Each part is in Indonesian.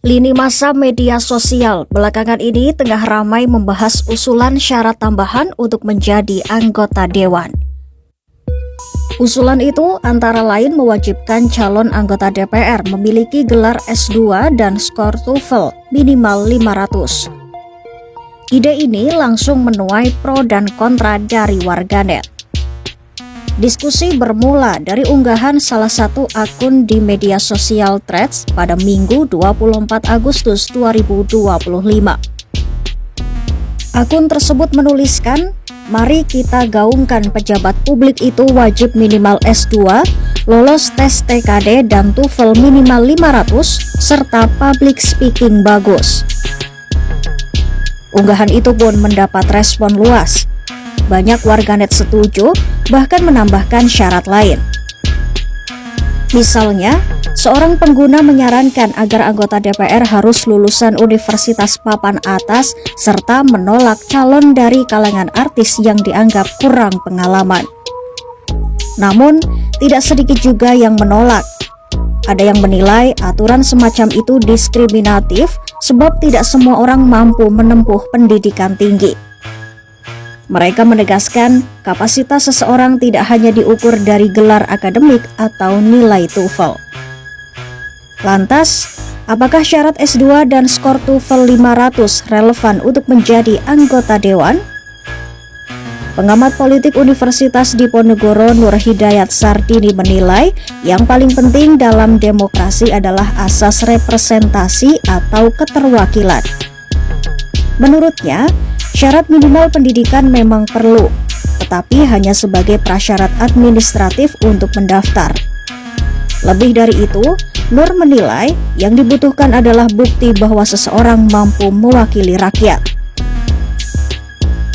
Lini masa media sosial belakangan ini tengah ramai membahas usulan syarat tambahan untuk menjadi anggota dewan. Usulan itu antara lain mewajibkan calon anggota DPR memiliki gelar S2 dan skor TOEFL minimal 500. Ide ini langsung menuai pro dan kontra dari warganet. Diskusi bermula dari unggahan salah satu akun di media sosial Threads pada Minggu 24 Agustus 2025. Akun tersebut menuliskan, "Mari kita gaungkan pejabat publik itu wajib minimal S2, lolos tes TKD dan TOEFL minimal 500, serta public speaking bagus." Unggahan itu pun mendapat respon luas. Banyak warganet setuju, bahkan menambahkan syarat lain. Misalnya, seorang pengguna menyarankan agar anggota DPR harus lulusan universitas papan atas serta menolak calon dari kalangan artis yang dianggap kurang pengalaman. Namun, tidak sedikit juga yang menolak. Ada yang menilai aturan semacam itu diskriminatif sebab tidak semua orang mampu menempuh pendidikan tinggi. Mereka menegaskan kapasitas seseorang tidak hanya diukur dari gelar akademik atau nilai TOEFL. Lantas, apakah syarat S2 dan skor TOEFL 500 relevan untuk menjadi anggota dewan? Pengamat politik Universitas Diponegoro Nur Hidayat Sardini menilai yang paling penting dalam demokrasi adalah asas representasi atau keterwakilan. Menurutnya, syarat minimal pendidikan memang perlu, tetapi hanya sebagai prasyarat administratif untuk mendaftar. Lebih dari itu, Nur menilai yang dibutuhkan adalah bukti bahwa seseorang mampu mewakili rakyat.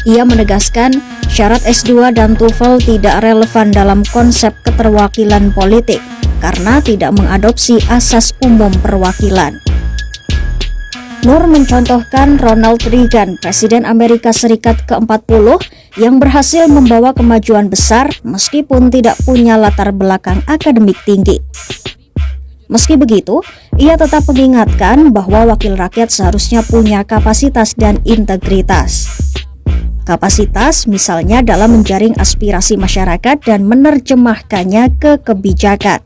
Ia menegaskan syarat S2 dan TOEFL tidak relevan dalam konsep keterwakilan politik karena tidak mengadopsi asas umum perwakilan. Nur mencontohkan Ronald Reagan, Presiden Amerika Serikat ke-40 yang berhasil membawa kemajuan besar meskipun tidak punya latar belakang akademik tinggi. Meski begitu, ia tetap mengingatkan bahwa wakil rakyat seharusnya punya kapasitas dan integritas. Kapasitas misalnya dalam menjaring aspirasi masyarakat dan menerjemahkannya ke kebijakan.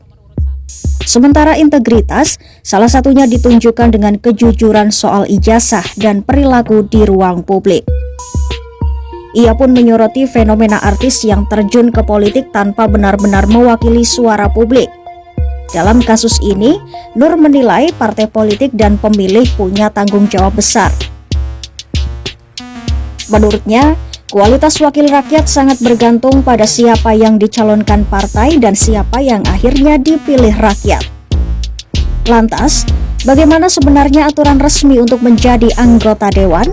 Sementara integritas salah satunya ditunjukkan dengan kejujuran soal ijazah dan perilaku di ruang publik. Ia pun menyoroti fenomena artis yang terjun ke politik tanpa benar-benar mewakili suara publik. Dalam kasus ini, Nur menilai partai politik dan pemilih punya tanggung jawab besar. Menurutnya, kualitas wakil rakyat sangat bergantung pada siapa yang dicalonkan partai dan siapa yang akhirnya dipilih rakyat. Lantas, bagaimana sebenarnya aturan resmi untuk menjadi anggota dewan?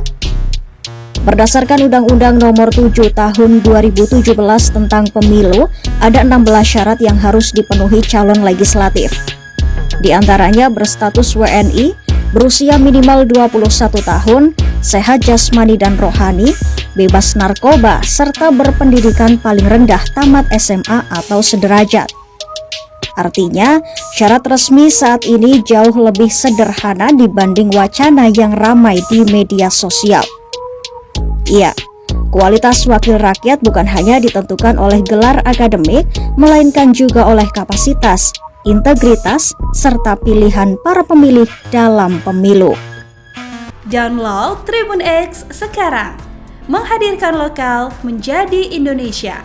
Berdasarkan Undang-Undang Nomor 7 Tahun 2017 tentang Pemilu, ada 16 syarat yang harus dipenuhi calon legislatif. Di antaranya berstatus WNI, berusia minimal 21 tahun, sehat jasmani dan rohani, bebas narkoba, serta berpendidikan paling rendah tamat SMA atau sederajat. Artinya, syarat resmi saat ini jauh lebih sederhana dibanding wacana yang ramai di media sosial. Iya, kualitas wakil rakyat bukan hanya ditentukan oleh gelar akademik, melainkan juga oleh kapasitas, integritas, serta pilihan para pemilih dalam pemilu. Download Tribun X sekarang, menghadirkan lokal menjadi Indonesia.